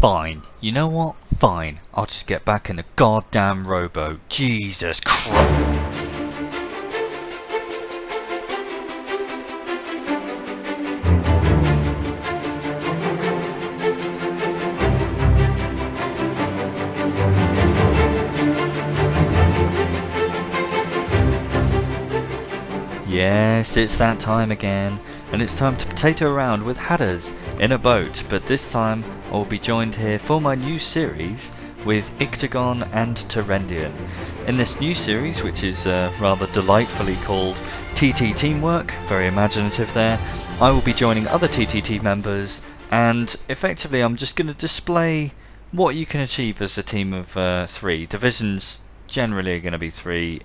Fine. You know what? Fine. I'll just get back in the goddamn rowboat. Jesus Christ. Yes, it's that time again, and it's time to potato around with Hatters in a boat, but this time I will be joined here for my new series with Ictogon and Tyrendian. In this new series, which is rather delightfully called TTTeamwork, very imaginative there, I will be joining other TTT members, and effectively I'm just going to display what you can achieve as a team of 3. Divisions generally are going to be 3.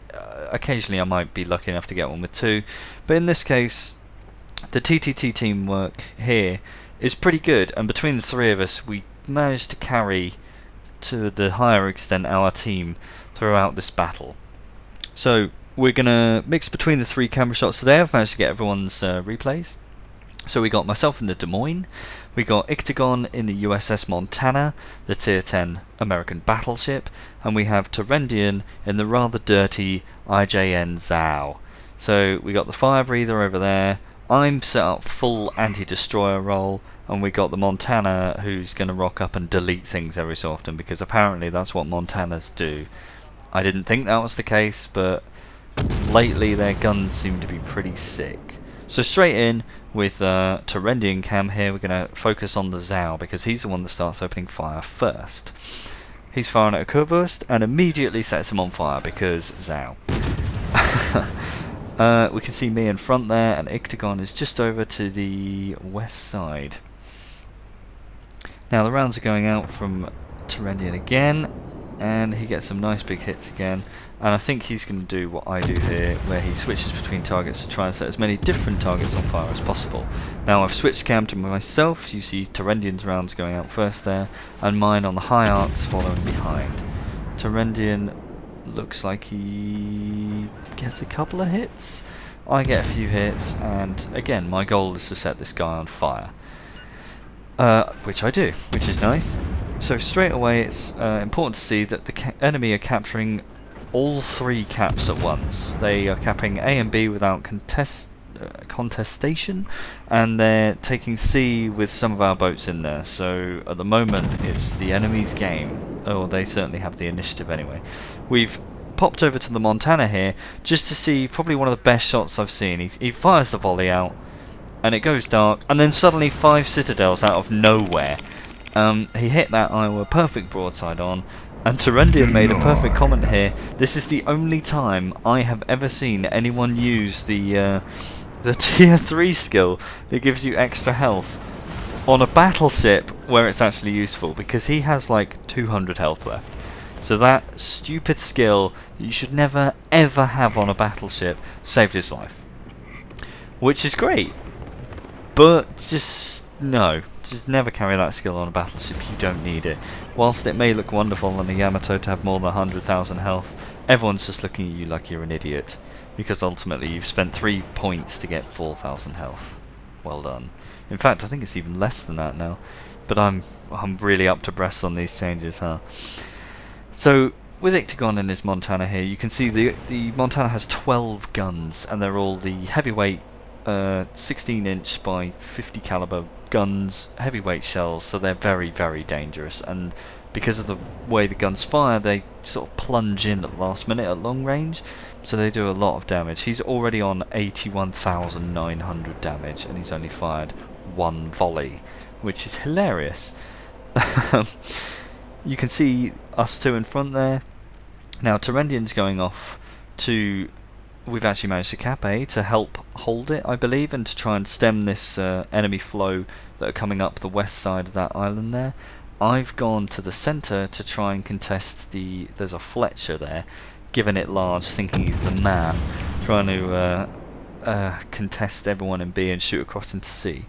Occasionally I might be lucky enough to get one with 2, but in this case the TTT teamwork here is pretty good, and between the 3 of us we managed to carry to the higher extent our team throughout this battle. So we're going to mix between the 3 camera shots today. I've managed to get everyone's replays. So we got myself in the Des Moines, we got Ictogon in the USS Montana, the Tier 10 American battleship, and we have Tyrendian in the rather dirty IJN Zhao. So we got the fire breather over there, I'm set up full anti-destroyer role, and we got the Montana who's going to rock up and delete things every so often, because apparently that's what Montanas do. I didn't think that was the case, but lately their guns seem to be pretty sick. So straight in with Tyrendian cam here, we're going to focus on the Zhao because he's the one that starts opening fire first. He's firing at a Kurvurst and immediately sets him on fire because Zhao. We can see me in front there, and Ictogon is just over to the west side. Now the rounds are going out from Tyrendian again, and he gets some nice big hits again, and I think he's going to do what I do here, where he switches between targets to try and set as many different targets on fire as possible. Now I've switched cam to myself, you see Tyrendian's rounds going out first there, and mine on the high arcs following behind. Tyrendian looks like he gets a couple of hits, I get a few hits, and again my goal is to set this guy on fire. Which I do, which is nice. So straight away it's important to see that the enemy are capturing all 3 caps at once. They are capping A and B without contestation, and they're taking C with some of our boats in there. So at the moment it's the enemy's game. Oh, they certainly have the initiative anyway. We've popped over to the Montana here just to see probably one of the best shots I've seen. He fires the volley out, and it goes dark, and then suddenly 5 citadels out of nowhere. He hit that Iowa perfect broadside on, and Tyrendian made a perfect comment here. This is the only time I have ever seen anyone use the tier 3 skill that gives you extra health on a battleship where it's actually useful, because he has like 200 health left. So that stupid skill that you should never ever have on a battleship saved his life, which is great. But just never carry that skill on a battleship, you don't need it. Whilst it may look wonderful on a Yamato to have more than 100,000 health, everyone's just looking at you like you're an idiot, because ultimately you've spent 3 points to get 4,000 health. Well done. In fact, I think it's even less than that now, but I'm really up to breast on these changes, huh? So with Ictogon and his Montana here, you can see the Montana has 12 guns, and they're all the heavyweight 16-inch by 50 caliber guns, heavyweight shells, so they're very, very dangerous, and because of the way the guns fire, they sort of plunge in at the last minute at long range, so they do a lot of damage. He's already on 81,900 damage, and he's only fired 1 volley, which is hilarious. You can see us 2 in front there. Now Tyrendian's going off to... We've actually managed to cap A to help hold it, I believe, and to try and stem this enemy flow that are coming up the west side of that island there. I've gone to the centre to try and contest there's a Fletcher there, giving it large, thinking he's the man, trying to contest everyone in B and shoot across into C.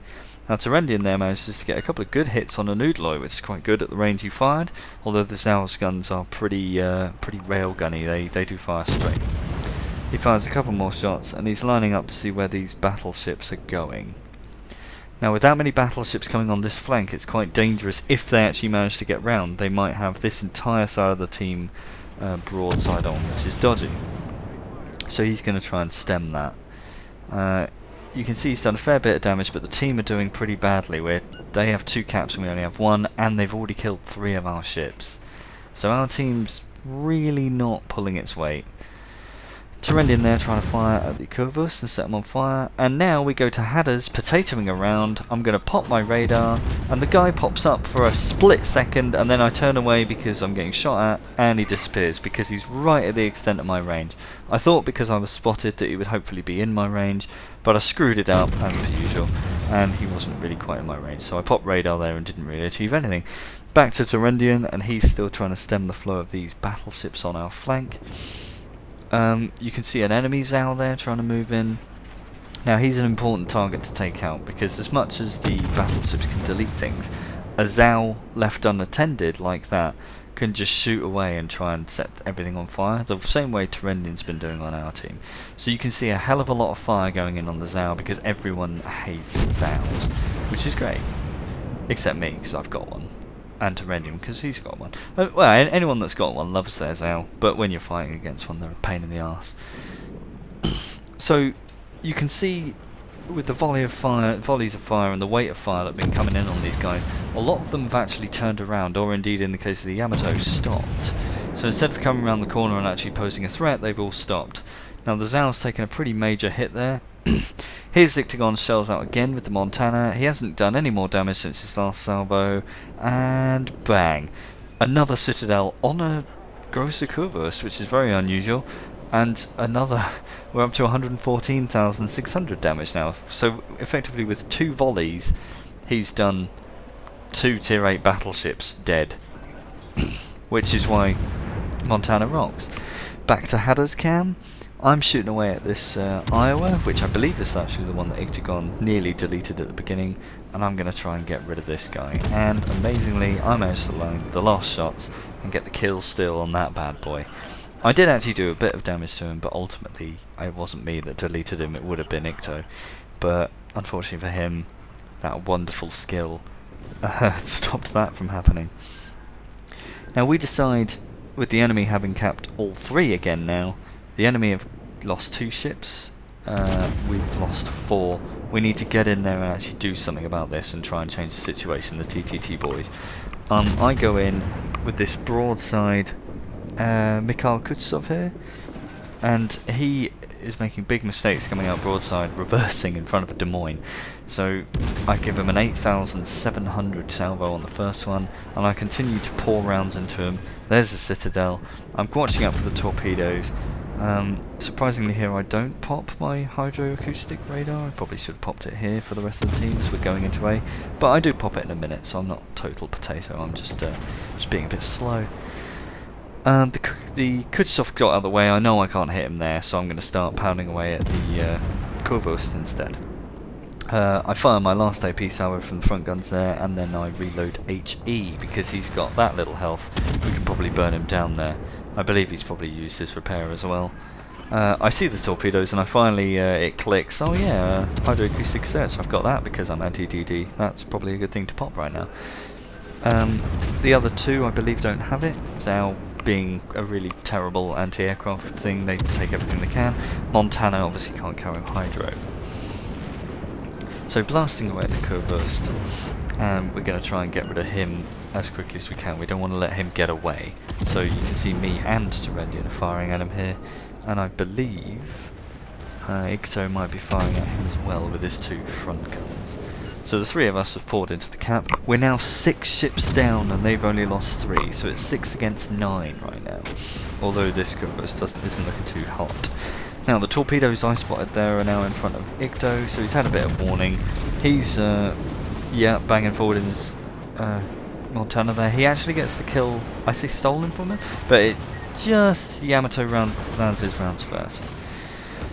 Now Tyrendian there manages to get a couple of good hits on a Noodloi, which is quite good at the range he fired, although the Zhao's guns are pretty railgunny, they do fire straight. He fires a couple more shots, and he's lining up to see where these battleships are going. Now with that many battleships coming on this flank, it's quite dangerous. If they actually manage to get round, they might have this entire side of the team broadside on, which is dodgy. So he's going to try and stem that. You can see he's done a fair bit of damage, but the team are doing pretty badly. They have 2 caps and we only have 1, and they've already killed 3 of our ships. So our team's really not pulling its weight. Tyrendian there trying to fire at the Corvus and set them on fire, and now we go to Hadders potatoing around. I'm going to pop my radar, and the guy pops up for a split second, and then I turn away because I'm getting shot at, and he disappears because he's right at the extent of my range. I thought because I was spotted that he would hopefully be in my range, but I screwed it up as per usual, and he wasn't really quite in my range, so I popped radar there and didn't really achieve anything. Back to Tyrendian, and he's still trying to stem the flow of these battleships on our flank. You can see an enemy Zal there trying to move in. Now he's an important target to take out, because as much as the battleships can delete things, a Zal left unattended like that can just shoot away and try and set everything on fire, the same way Tyrendian's been doing on our team. So you can see a hell of a lot of fire going in on the Zal, because everyone hates Zals, which is great, except me, because I've got one. And Tyrendian, because he's got one. Well, anyone that's got one loves their Zal, but when you're fighting against one, they're a pain in the arse. So you can see with the volleys of fire and the weight of fire that have been coming in on these guys, a lot of them have actually turned around, or indeed in the case of the Yamato, stopped. So instead of coming around the corner and actually posing a threat, they've all stopped. Now the Zal's taken a pretty major hit there. Here's Ictogon shells out again with the Montana. He hasn't done any more damage since his last salvo, and bang! Another Citadel on a Grosser Kurvus, which is very unusual, and another, we're up to 114,600 damage now. So effectively with 2 volleys, he's done 2 tier 8 battleships dead, which is why Montana rocks. Back to Hadders cam. I'm shooting away at this Iowa, which I believe is actually the one that Ictogon nearly deleted at the beginning, and I'm going to try and get rid of this guy. And amazingly, I managed to land the last shots and get the kill still on that bad boy. I did actually do a bit of damage to him, but ultimately it wasn't me that deleted him, it would have been Icto. But unfortunately for him, that wonderful skill stopped that from happening. Now we decide, with the enemy having capped all 3 again now, the enemy have lost 2 ships, we've lost 4. We need to get in there and actually do something about this and try and change the situation, the TTT boys. I go in with this broadside Mikhail Kutsov here, and he is making big mistakes coming out broadside, reversing in front of a Des Moines. So I give him an 8,700 salvo on the first one, and I continue to pour rounds into him. There's the Citadel. I'm watching out for the torpedoes. Surprisingly here I don't pop my hydroacoustic radar. I probably should have popped it here for the rest of the teams. We're going into A, but I do pop it in a minute, so I'm not total potato. I'm just being a bit slow. The Kutsov got out of the way. I know I can't hit him there, so I'm going to start pounding away at the Corvus instead. I fire my last AP salvo from the front guns there, and then I reload HE because he's got that little health. We can probably burn him down there. I believe he's probably used his repair as well. I see the torpedoes and I finally, it clicks. Oh yeah, hydroacoustic search. I've got that because I'm anti-DD. That's probably a good thing to pop right now. The other 2 I believe don't have it. Zal being a really terrible anti-aircraft thing, they take everything they can. Montana obviously can't carry hydro. So blasting away at the Kurvust, and we're going to try and get rid of him as quickly as we can. We don't want to let him get away. So you can see me and Tyrendian are firing at him here, and I believe Icto might be firing at him as well with his 2 front guns. So the 3 of us have poured into the cap. We're now 6 ships down and they've only lost 3, so it's 6 against 9 right now. Although this Kurvus isn't looking too hot. Now the torpedoes I spotted there are now in front of Icto, so he's had a bit of warning. He's banging forward in his Montana there. He actually gets the kill, I say stolen from him, but it just Yamato lands his rounds first.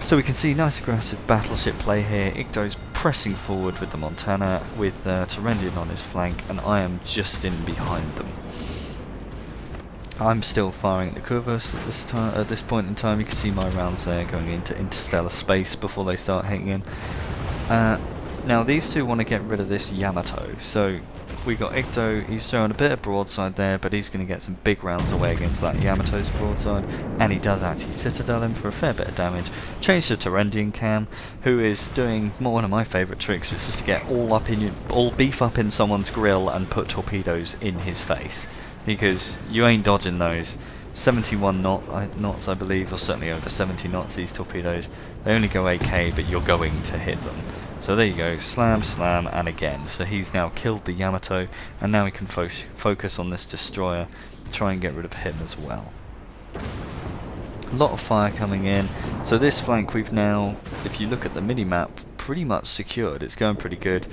So we can see nice aggressive battleship play here. Icto's pressing forward with the Montana with Tyrendian on his flank, and I am just in behind them. I'm still firing at the Kurvus at this point in time. You can see my rounds there going into interstellar space before they start hitting him. Now these two want to get rid of this Yamato, so we got Icto, he's throwing a bit of broadside there, but he's going to get some big rounds away against that Yamato's broadside, and he does actually Citadel him for a fair bit of damage. Change to Tyrendian Cam, who is doing one of my favourite tricks, which is to get all beef up in someone's grill and put torpedoes in his face, because you ain't dodging those. 71 knots I believe, or certainly over 70 knots these torpedoes. They only go AK, but you're going to hit them. So there you go, slam, slam, and again. So he's now killed the Yamato, and now he can focus on this destroyer, try and get rid of him as well. A lot of fire coming in. So this flank we've now, if you look at the mini-map, pretty much secured. It's going pretty good.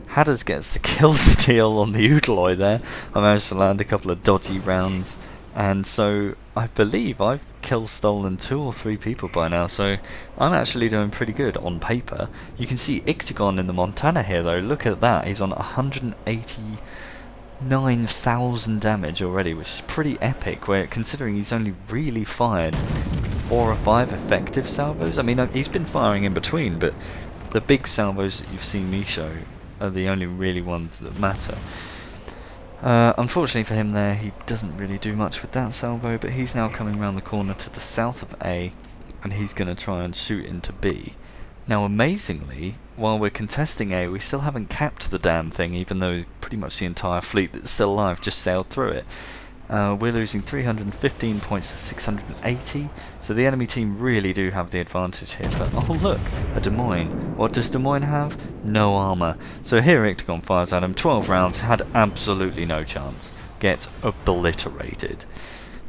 Hadders gets the kill steal on the Oodaloi there. I managed to land a couple of dodgy rounds. And so I believe I've kill stolen 2 or 3 people by now, so I'm actually doing pretty good on paper. You can see Ictogon in the Montana here though, look at that, he's on 189,000 damage already, which is pretty epic, where considering he's only really fired 4 or 5 effective salvos. I mean, he's been firing in between, but the big salvos that you've seen me show are the only really ones that matter. Unfortunately for him there, he doesn't really do much with that salvo, but he's now coming around the corner to the south of A, and he's going to try and shoot into B. Now amazingly, while we're contesting A, we still haven't capped the damn thing, even though pretty much the entire fleet that's still alive just sailed through it. We're losing 315 points to 680, so the enemy team really do have the advantage here. But oh look, a Des Moines. What does Des Moines have? No armour. So here Ictogon fires at him, 12 rounds, had absolutely no chance. Gets obliterated.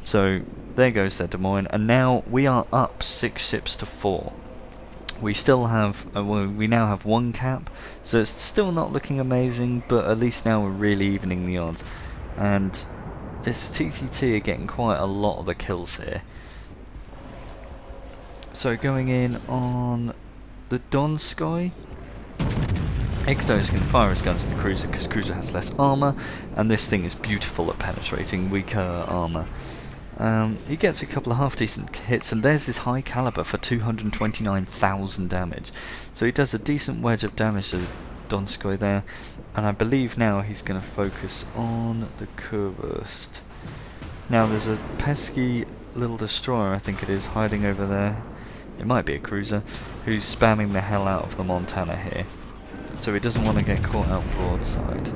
So there goes their Des Moines, and now we are up 6 ships to 4. We still have, we now have 1 cap, so it's still not looking amazing, but at least now we're really evening the odds. And this TTT are getting quite a lot of the kills here. So going in on the Donskoy, Icto's can fire his guns at the cruiser because cruiser has less armour, and this thing is beautiful at penetrating weaker armour. He gets a couple of half decent hits, and there's his high caliber for 229,000 damage. So he does a decent wedge of damage to Donskoy there, and I believe now he's going to focus on the Kurwurst. Now there's a pesky little destroyer, I think it is, hiding over there. It might be a cruiser, who's spamming the hell out of the Montana here. So he doesn't want to get caught out broadside.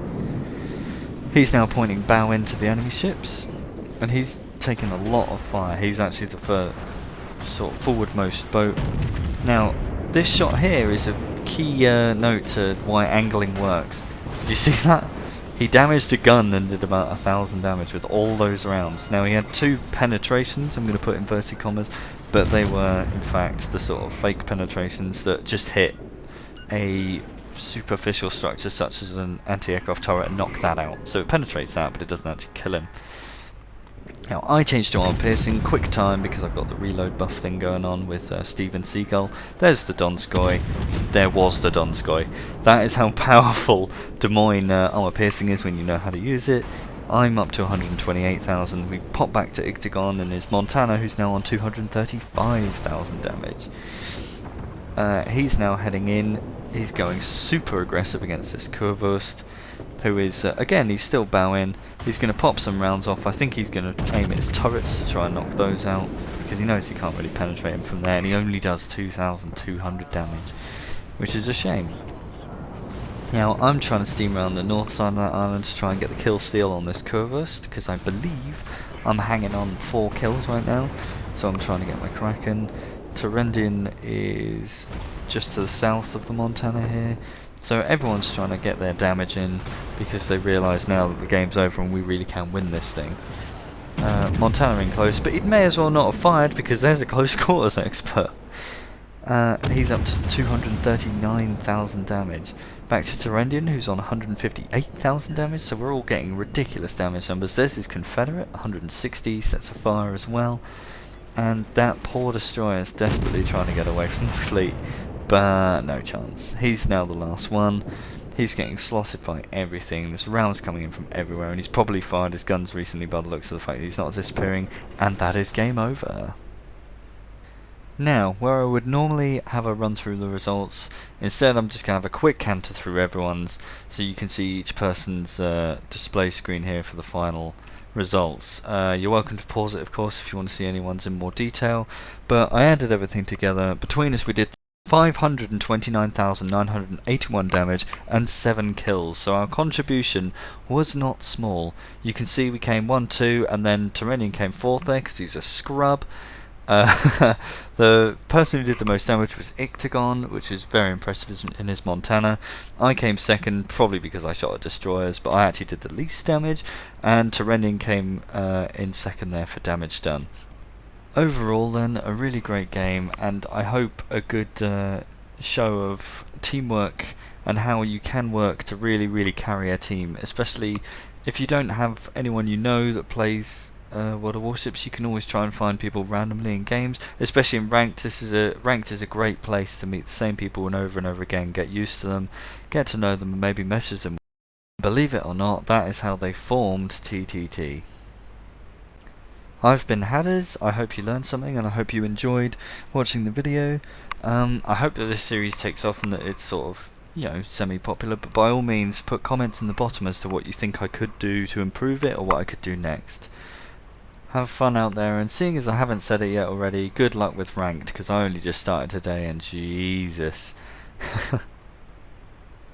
He's now pointing bow into the enemy ships, and he's taking a lot of fire. He's actually the sort of forwardmost boat. Now this shot here is a key note to why angling works. Did you see that? He damaged a gun and did about 1,000 damage with all those rounds. Now he had 2 penetrations, I'm going to put inverted commas, but they were in fact the sort of fake penetrations that just hit a superficial structure such as an anti-aircraft turret and knock that out. So it penetrates that, but it doesn't actually kill him. Now I changed to arm piercing, quick time, because I've got the reload buff thing going on with Steven Seagull. There's the Donskoy. There was the Donskoy. That is how powerful Des Moines armor piercing is when you know how to use it. I'm up to 128,000. We pop back to Ictogon and his Montana, who's now on 235,000 damage. He's now heading in. He's going super aggressive against this Kurwurst, who is, again, he's still bowing. He's going to pop some rounds off. I think he's going to aim at his turrets to try and knock those out, because he knows he can't really penetrate him from there, and he only does 2,200 damage, which is a shame. Now, I'm trying to steam around the north side of that island to try and get the kill steal on this Kurwurst, because I believe I'm hanging on 4 kills right now, so I'm trying to get my Kraken. Tyrendian is just to the south of the Montana here. So everyone's trying to get their damage in because they realise now that the game's over and we really can win this thing. Montana in close, but he may as well not have fired because there's a close quarters expert. He's up to 239,000 damage. Back to Tyrendian, who's on 158,000 damage, so we're all getting ridiculous damage numbers. There's his Confederate, 160, sets a fire as well. And that poor destroyer is desperately trying to get away from the fleet, but no chance. He's now the last one. He's getting slotted by everything. There's rounds coming in from everywhere, and he's probably fired his guns recently by the looks of the fact that he's not disappearing, and that is game over. Now, where I would normally have a run through the results, instead I'm just going to have a quick canter through everyone's so you can see each person's display screen here for the final results. You're welcome to pause it, of course, if you want to see anyone's in more detail, but I added everything together. Between us we did 529,981 damage and 7 kills, so our contribution was not small. You can see we came 1-2 and then Tyrendian came 4th there because he's a scrub. The person who did the most damage was Ictogon, which is very impressive in his Montana. I came 2nd, probably because I shot at destroyers, but I actually did the least damage, and Tyrendian came in 2nd there for damage done. Overall then, a really great game, and I hope a good show of teamwork and how you can work to really carry a team, especially if you don't have anyone you know that plays World of Warships. You can always try and find people randomly in games, especially in ranked. Ranked is a great place to meet the same people and over again, get used to them, get to know them, and maybe message them. Believe it or not, that is how they formed TTT. I've been Hadders. I hope you learned something, and I hope you enjoyed watching the video. I hope that this series takes off and that it's sort of, you know, semi-popular, but by all means put comments in the bottom as to what you think I could do to improve it or what I could do next. Have fun out there, and seeing as I haven't said it yet already, good luck with ranked, because I only just started today and Jesus.